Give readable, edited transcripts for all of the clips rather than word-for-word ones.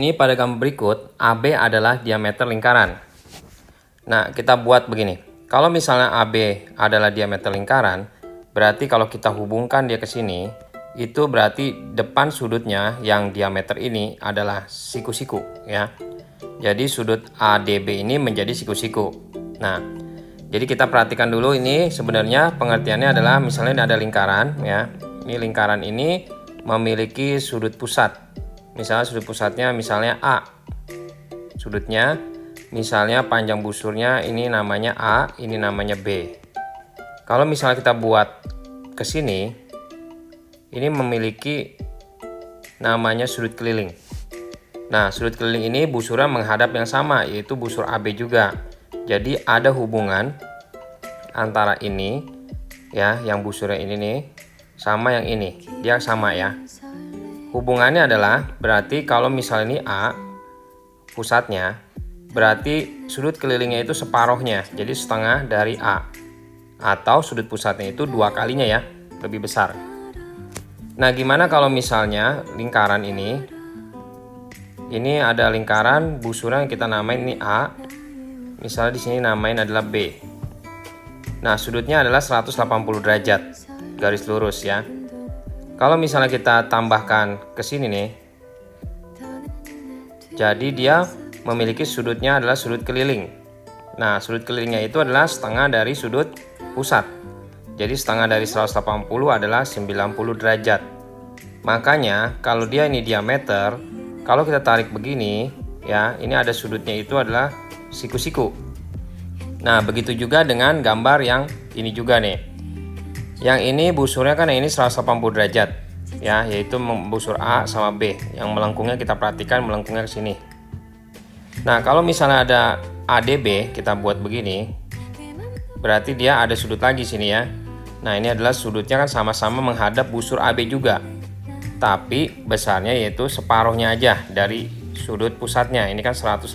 ini pada gambar berikut, AB adalah diameter lingkaran. Nah, kita buat begini. Kalau misalnya AB adalah diameter lingkaran, berarti kalau kita hubungkan dia ke sini, itu berarti depan sudutnya yang diameter ini adalah siku-siku ya. Jadi sudut ADB ini menjadi siku-siku. Nah, jadi kita perhatikan dulu ini sebenarnya pengertiannya adalah misalnya ini ada lingkaran ya. Ini lingkaran ini memiliki sudut pusat. Misalnya sudut pusatnya misalnya A. Sudutnya misalnya panjang busurnya ini namanya A, ini namanya B. Kalau misalnya kita buat ke sini, ini memiliki namanya sudut keliling. Nah, sudut keliling ini busurnya menghadap yang sama, yaitu busur AB juga. Jadi ada hubungan antara ini ya, yang busurnya ini nih sama yang ini. Dia sama ya. Hubungannya adalah berarti kalau misalnya ini A pusatnya, berarti sudut kelilingnya itu separuhnya, jadi setengah dari A. Atau sudut pusatnya itu 2 kalinya ya, lebih besar. Nah, gimana kalau misalnya lingkaran ini ada lingkaran busurnya yang kita namain ini A. Misalnya di sini namain adalah B. Nah, sudutnya adalah 180 derajat, garis lurus ya. Kalau misalnya kita tambahkan ke sini nih, jadi dia memiliki sudutnya adalah sudut keliling. Nah, sudut kelilingnya itu adalah setengah dari sudut pusat. Jadi setengah dari 180 adalah 90 derajat. Makanya kalau dia ini diameter, kalau kita tarik begini ya, ini ada sudutnya itu adalah siku-siku. Nah, begitu juga dengan gambar yang ini juga nih. Yang ini busurnya kan yang ini 180 derajat ya, yaitu busur A sama B. Yang melengkungnya kita perhatikan melengkungnya ke sini. Nah, kalau misalnya ada ADB kita buat begini, berarti dia ada sudut lagi sini ya. Nah, ini adalah sudutnya kan sama-sama menghadap busur AB juga. Tapi besarnya yaitu separuhnya aja dari sudut pusatnya. Ini kan 180,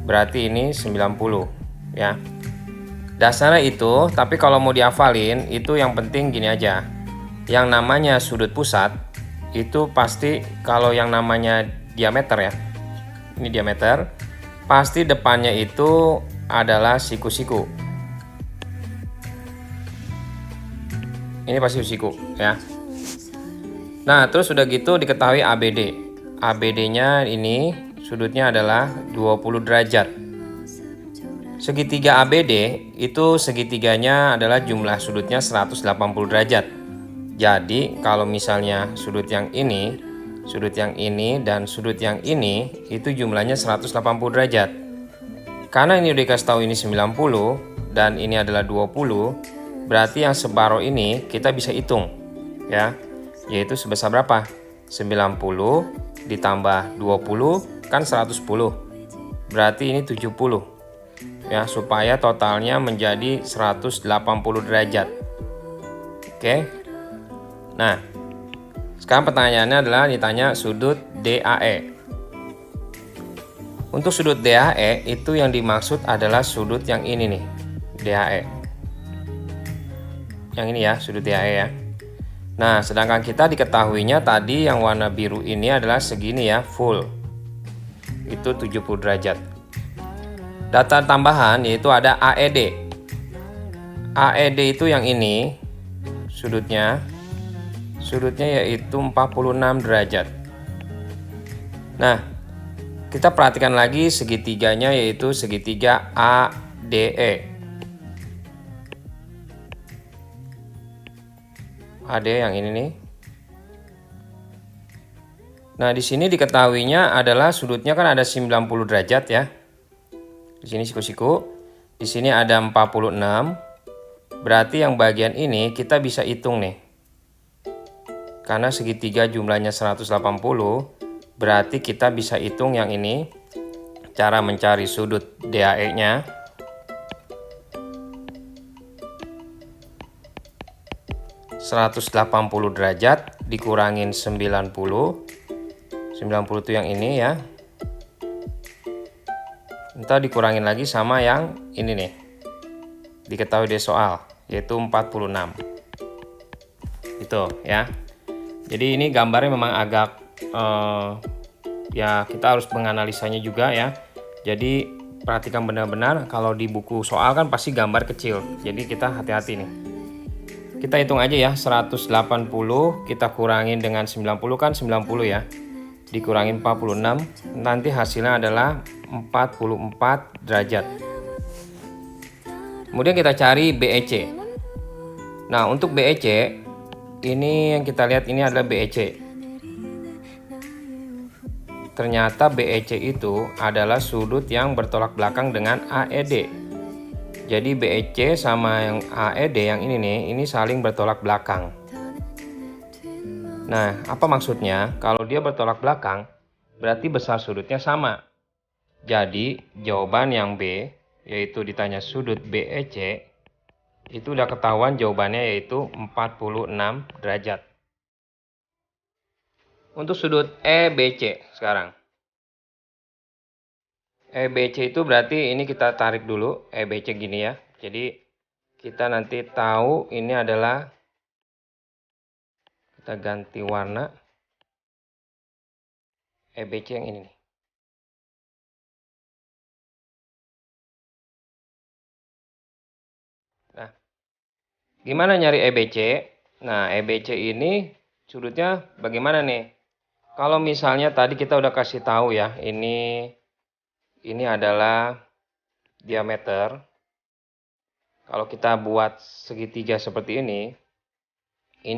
berarti ini 90 ya. Dasarnya itu, tapi kalau mau dihafalin itu yang penting gini aja. Yang namanya sudut pusat itu pasti kalau yang namanya diameter ya. Ini diameter, pasti depannya itu adalah siku-siku. Ini pasti siku ya. Nah, terus udah gitu diketahui ABD. ABD-nya ini sudutnya adalah 20 derajat. Segitiga ABD itu segitiganya adalah jumlah sudutnya 180 derajat. Jadi kalau misalnya sudut yang ini, dan sudut yang ini itu jumlahnya 180 derajat. Karena ini udah dikasih tahu ini 90 dan ini adalah 20, berarti yang separuh ini kita bisa hitung ya. Yaitu sebesar berapa? 90 ditambah 20 kan 110. Berarti ini 70. Ya, supaya totalnya menjadi 180 derajat. Oke. Nah, sekarang pertanyaannya adalah ditanya sudut DAE. Untuk sudut DAE itu yang dimaksud adalah sudut yang ini nih, DAE. Yang ini ya, sudut DAE ya. Nah, sedangkan kita diketahuinya tadi yang warna biru ini adalah segini ya, full. Itu 70 derajat. Data tambahan yaitu ada AED. AED itu yang ini sudutnya yaitu 46 derajat. Nah, kita perhatikan lagi segitiganya yaitu segitiga ADE. AD yang ini nih. Nah, di sini diketahuinya adalah sudutnya kan ada 90 derajat ya. Di sini siku-siku, di sini ada 46. Berarti yang bagian ini kita bisa hitung nih. Karena segitiga jumlahnya 180, berarti kita bisa hitung yang ini. Cara mencari sudut DAE-nya. ...180 derajat dikurangin 90. 90 itu yang ini ya. Ntar dikurangin lagi sama yang ini nih, diketahui di soal, yaitu 46. Itu ya. Jadi ini gambarnya memang agak ya kita harus menganalisanya juga ya. Jadi perhatikan benar-benar, kalau di buku soal kan pasti gambar kecil. Jadi kita hati-hati nih. Kita hitung aja ya, 180 kita kurangin dengan 90 kan 90 ya. Dikurangin 46, nanti hasilnya adalah 44 derajat. Kemudian kita cari BEC. Nah, untuk BEC ini yang kita lihat ini adalah BEC. Ternyata BEC itu adalah sudut yang bertolak belakang dengan AED. Jadi BEC sama yang AED yang ini nih, ini saling bertolak belakang. Nah, apa maksudnya? Kalau dia bertolak belakang, berarti besar sudutnya sama. Jadi jawaban yang B, yaitu ditanya sudut BEC, itu udah ketahuan jawabannya yaitu 46 derajat. Untuk sudut EBC sekarang. EBC itu berarti ini kita tarik dulu, EBC gini ya. Jadi kita nanti tahu ini adalah, kita ganti warna, EBC yang ini nih. Nah, gimana nyari EBC? Nah, EBC ini sudutnya bagaimana nih? Kalau misalnya tadi kita udah kasih tahu ya, ini adalah diameter. Kalau kita buat segitiga seperti ini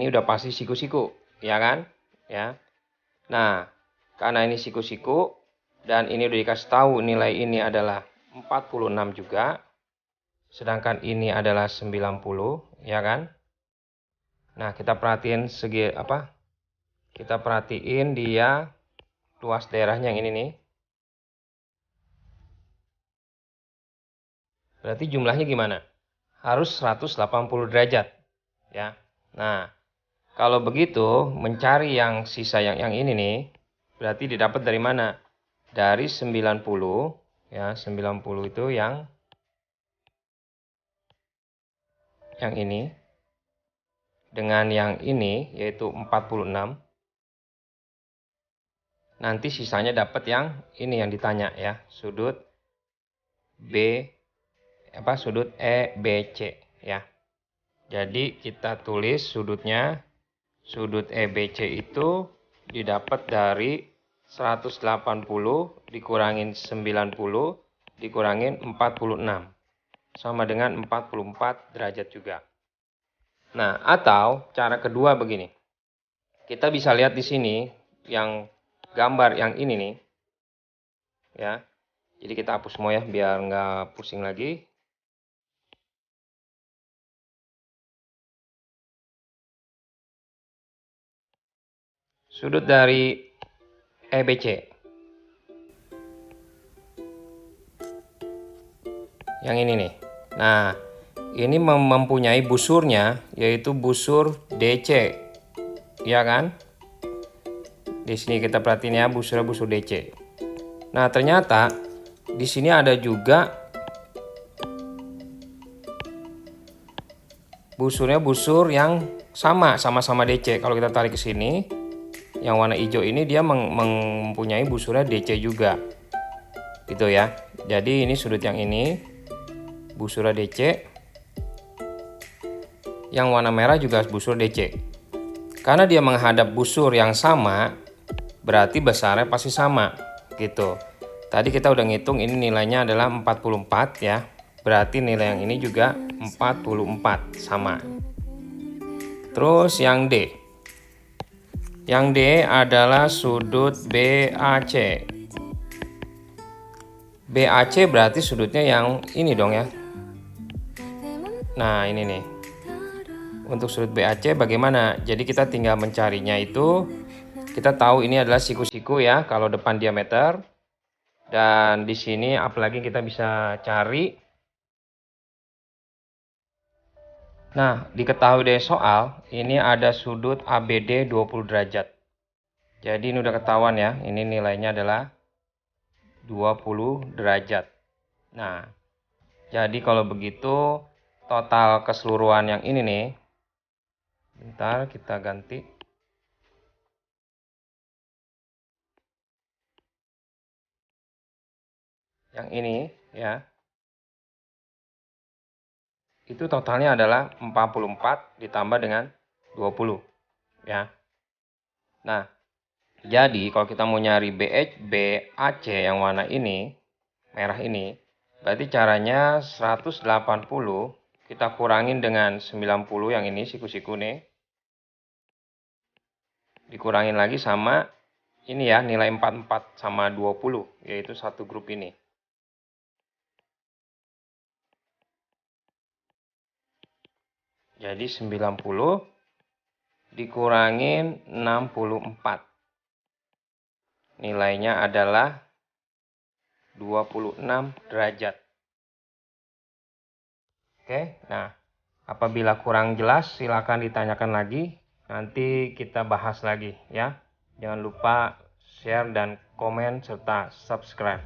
udah pasti siku-siku, ya kan? Ya. Nah, karena ini siku-siku dan ini udah dikasih tahu nilai ini adalah 46 juga. Sedangkan ini adalah 90, ya kan? Nah, kita perhatiin Kita perhatiin dia luas daerahnya yang ini nih. Berarti jumlahnya gimana? Harus 180 derajat, ya. Nah, kalau begitu mencari yang sisa yang ini nih, berarti didapat dari mana? Dari 90, ya, 90 itu yang ini dengan yang ini yaitu 46. Nanti sisanya dapat yang ini yang ditanya ya, sudut sudut EBC ya. Jadi kita tulis sudutnya, sudut EBC itu didapat dari 180 dikurangin 90 dikurangin 46 sama dengan 44 derajat juga. Nah, atau cara kedua begini. Kita bisa lihat di sini yang gambar yang ini nih. Ya. Jadi kita hapus semua ya biar nggak pusing lagi. Sudut dari EBC. Yang ini nih. Nah, ini mempunyai busurnya yaitu busur DC. Iya kan? Di sini kita perhatiin ya, busur DC. Nah, ternyata di sini ada juga busur yang sama-sama DC. Kalau kita tarik ke sini, yang warna hijau ini dia mempunyai busurnya DC juga. Gitu ya. Jadi ini sudut yang ini busur DC. Yang warna merah juga busur DC. Karena dia menghadap busur yang sama, berarti besarnya pasti sama, gitu. Tadi kita udah ngitung ini nilainya adalah 44 ya. Berarti nilai yang ini juga 44 sama. Terus yang D. Yang D adalah sudut BAC. BAC berarti sudutnya yang ini dong ya. Nah, ini nih. Untuk sudut BAC bagaimana? Jadi kita tinggal mencarinya itu. Kita tahu ini adalah siku-siku ya, kalau depan diameter. Dan di sini apalagi kita bisa cari. Nah, diketahui dari soal, ini ada sudut ABD 20 derajat. Jadi ini udah ketahuan ya, ini nilainya adalah 20 derajat. Nah, jadi kalau begitu total keseluruhan yang ini nih, bentar kita ganti. yang ini ya, itu totalnya adalah 44 ditambah dengan 20 ya. Nah, jadi kalau kita mau nyari BAC yang warna ini, merah ini, berarti caranya 180 kita kurangin dengan 90 yang ini siku-siku nih. Dikurangin lagi sama ini ya, nilai 44 sama 20, yaitu satu grup ini. Jadi 90 dikurangin 64. Nilainya adalah 26 derajat. Oke, nah apabila kurang jelas silakan ditanyakan lagi. Nanti kita bahas lagi ya. Jangan lupa share dan komen serta subscribe.